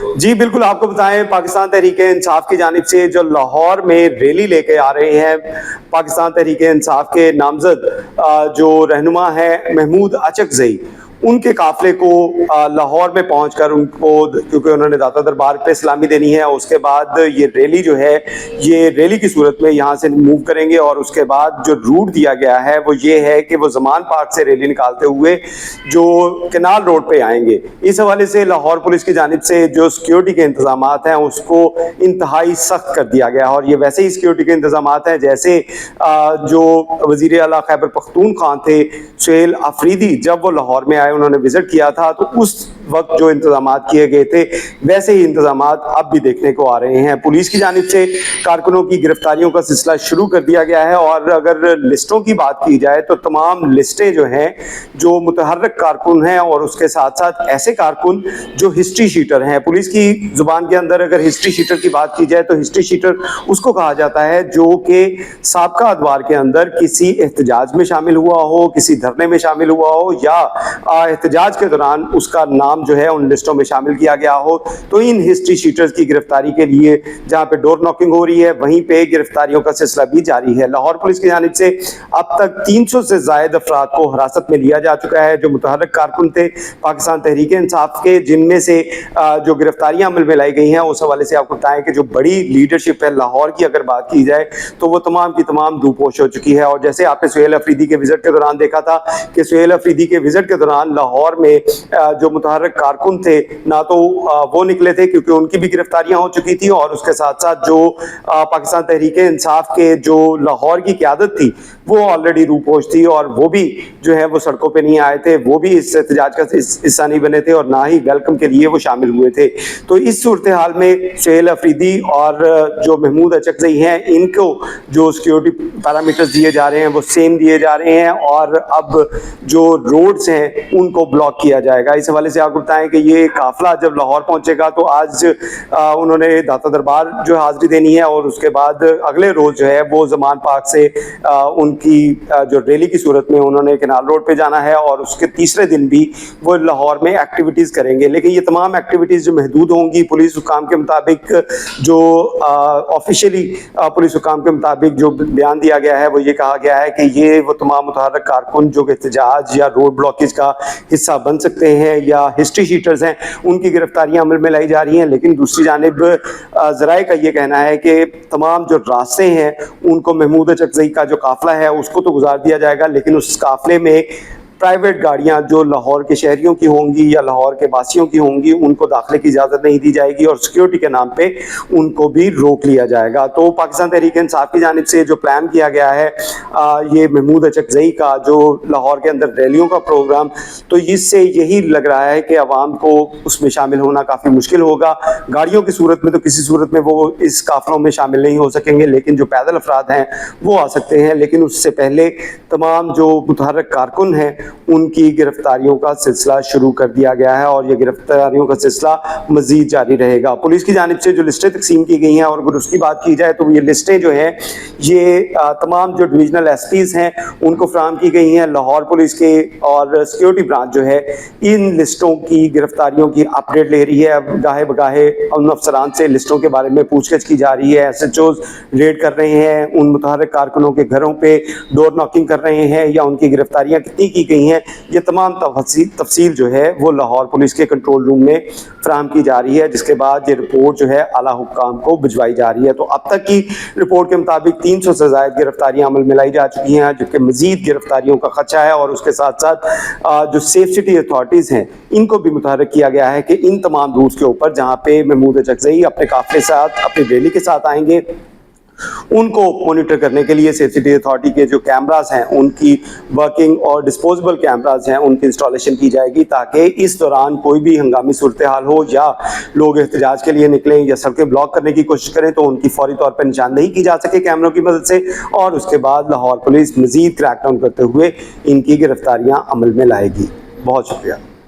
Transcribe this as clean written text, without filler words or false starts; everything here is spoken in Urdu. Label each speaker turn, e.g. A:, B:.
A: جی بالکل، آپ کو بتائیں پاکستان تحریک انصاف کی جانب سے جو لاہور میں ریلی لے کے آ رہے ہیں، پاکستان تحریک انصاف کے نامزد جو رہنما ہیں محمود اچکزئی، ان کے قافلے کو لاہور میں پہنچ کر ان کو، کیونکہ انہوں نے داتا دربار پہ سلامی دینی ہے، اس کے بعد یہ ریلی جو ہے یہ ریلی کی صورت میں یہاں سے موو کریں گے، اور اس کے بعد جو روٹ دیا گیا ہے وہ یہ ہے کہ وہ زمان پارک سے ریلی نکالتے ہوئے جو کینال روڈ پہ آئیں گے۔ اس حوالے سے لاہور پولیس کی جانب سے جو سیکیورٹی کے انتظامات ہیں اس کو انتہائی سخت کر دیا گیا ہے، اور یہ ویسے ہی سیکیورٹی کے انتظامات ہیں جیسے جو وزیر اعلیٰ خیبر پختونخوا تھے سہیل آفریدی، جب وہ لاہور میں آئے انہوں نے وزٹ کیا تھا تو اس وقت جو انتظامات کیے گئے تھے ویسے ہی انتظامات اب بھی دیکھنے کو آ رہے ہیں۔ پولیس کی جانب سے کارکنوں کی گرفتاریوں کا سلسلہ شروع کر دیا گیا ہے، اور اگر لسٹوں کی بات کی جائے تو تمام لسٹیں جو ہیں جو متحرک کارکن ہیں اور اس کے ساتھ ساتھ ایسے کارکن جو ہسٹری شیٹر ہیں، پولیس کی زبان کے اندر اگر ہسٹری شیٹر کی بات کی جائے تو ہسٹری شیٹر اس کو کہا جاتا ہے جو کہ سابقہ ادوار کے اندر کسی احتجاج میں شامل ہوا ہو، کسی دھرنے میں شامل ہوا ہو، یا احتجاج کے دوران اس کا نام جو ہے ان لسٹوں میں شامل کیا گیا ہو، تو ان ہسٹری شیٹرز کی گرفتاری کے لیے جہاں پہ ڈور ناکنگ ہو رہی ہے وہیں پہ گرفتاریوں کا سلسلہ بھی جاری ہے۔ لاہور پولیس کی جانب سے اب تک 300 سے زائد افراد کو حراست میں لیا جا چکا ہے جو متحرک کارکن تھے پاکستان تحریک انصاف کے، جن میں سے جو گرفتاریاں عمل میں لائی گئی ہیں اس حوالے سے آپ کو بتائیں کہ جو بڑی لیڈرشپ ہے لاہور کی اگر بات کی جائے تو وہ تمام کی تمام روپوش ہو چکی ہے۔ اور جیسے آپ نے سہیل آفریدی کے وزٹ کے دوران دیکھا تھا کہ سہیل آفریدی کے وزٹ کے دوران لاہور میں جو متحرک کارکن تھے نہ تو وہ نکلے تھے کیونکہ ان کی بھی گرفتاریاں ہو چکی تھی، اور اس کے ساتھ ساتھ جو پاکستان تحریک انصاف کے جو لاہور کی قیادت تھی وہ آلریڈی روپوش تھی، اور وہ بھی جو ہے وہ سڑکوں پہ نہیں آئے تھے، وہ بھی اس احتجاج کا حصہ نہیں بنے تھے اور نہ ہی ویلکم کے لیے وہ شامل ہوئے تھے۔ تو اس صورتحال میں سہیل آفریدی اور جو محمود اچکزئی ہیں ان کو جو سیکیورٹی پیرامیٹرز دیے جا رہے ہیں وہ سیم دیے جا رہے ہیں، اور اب جو روڈز ہیں ان کو بلاک کیا جائے گا۔ اس حوالے سے آپ کو بتائیں کہ یہ قافلہ جب لاہور پہنچے گا تو آج انہوں نے داتا دربار جو حاضری دینی ہے، اور اس کے بعد اگلے روز جو ہے وہ زمان پارک سے ان کی جو ریلی کی صورت میں انہوں نے کینال روڈ پہ جانا ہے، اور اس کے تیسرے دن بھی وہ لاہور میں ایکٹیویٹیز کریں گے۔ لیکن یہ تمام ایکٹیویٹیز جو محدود ہوں گی پولیس حکام کے مطابق، جو آفیشیلی پولیس حکام کے مطابق جو بیان دیا گیا ہے وہ یہ کہا گیا ہے کہ یہ وہ تمام متحرک کارکن جو کہ احتجاج یا روڈ بلاکیج کا حصہ بن سکتے ہیں یا ہسٹری شیٹرز ہیں ان کی گرفتاریاں عمل میں لائی جا رہی ہیں، لیکن دوسری جانب ذرائع کا یہ کہنا ہے کہ تمام جو راستے ہیں ان کو محمود اچکزئی کا جو قافلہ ہے اس کو تو گزار دیا جائے گا، لیکن اس قافلے میں پرائیویٹ گاڑیاں جو لاہور کے شہریوں کی ہوں گی یا لاہور کے واسیوں کی ہوں گی ان کو داخلے کی اجازت نہیں دی جائے گی، اور سیکیورٹی کے نام پہ ان کو بھی روک لیا جائے گا۔ تو پاکستان تحریک انصاف کی جانب سے جو پلان کیا گیا ہے یہ محمود اچکزئی کا جو لاہور کے اندر ریلیوں کا پروگرام، تو اس سے یہی لگ رہا ہے کہ عوام کو اس میں شامل ہونا کافی مشکل ہوگا۔ گاڑیوں کی صورت میں تو کسی صورت میں وہ اس قافلوں میں شامل نہیں ہو سکیں گے، لیکن جو پیدل افراد ہیں وہ آ سکتے ہیں، لیکن اس سے پہلے تمام جو متحرک کارکن ہیں ان کی گرفتاریوں کا سلسلہ شروع کر دیا گیا ہے، اور یہ گرفتاریوں کا سلسلہ مزید جاری رہے گا۔ پولیس کی جانب سے جو لسٹیں تقسیم کی گئی ہیں، اور اگر اس کی بات کی جائے تو یہ لسٹیں جو ہیں یہ تمام جو ڈویژنل ایس پیز ہیں ان کو فراہم کی گئی ہیں۔ لاہور پولیس کے اور سیکیورٹی برانچ جو ہے ان لسٹوں کی گرفتاریوں کی اپڈیٹ لے رہی ہے، اب گاہے بگاہے ان افسران سے لسٹوں کے بارے میں پوچھ گچھ کی جا رہی ہے، ایس ایچ اوز ریڈ کر رہے ہیں، ان متحرک کارکنوں کے گھروں پہ ڈور ناکنگ کر رہے ہیں یا ان کی گرفتاریاں کتنی کی گئی ہیں، یہ تمام تفصیل جو ہے وہ لاہور پولیس کے کنٹرول روم میں فراہم کی جا رہی ہے، جس کے بعد یہ رپورٹ جو ہے اعلیٰ حکام کو بھجوائی جا رہی ہے۔ تو اب تک کی رپورٹ کے مطابق 300 سے زائد گرفتاریاں عمل میں لائی جا چکی ہیں، جبکہ مزید گرفتاریوں کا خدشہ ہے، اور اس کے ساتھ ساتھ جو سیف سٹی اتھارٹیز ہیں ان کو بھی متحرک کیا گیا ہے کہ ان تمام روٹس کے اوپر جہاں پہ محمود اچکزئی اپنے قافلے ساتھ اپنی ریلی کے ساتھ آئیں گے ان کو مانیٹر کرنے کے لیے سیف سٹی اتھارٹی کے جو کیمراز ہیں ان کی ورکنگ اور ڈسپوزیبل کیمراز ہیں ان کی انسٹالیشن کی جائے گی، تاکہ اس دوران کوئی بھی ہنگامی صورتحال ہو یا لوگ احتجاج کے لیے نکلیں یا سڑکیں بلاک کرنے کی کوشش کریں تو ان کی فوری طور پر نشاندہی کی جا سکے کیمروں کی مدد سے، اور اس کے بعد لاہور پولیس مزید کریک ڈاؤن کرتے ہوئے ان کی گرفتاریاں عمل میں لائے گی۔ بہت شکریہ۔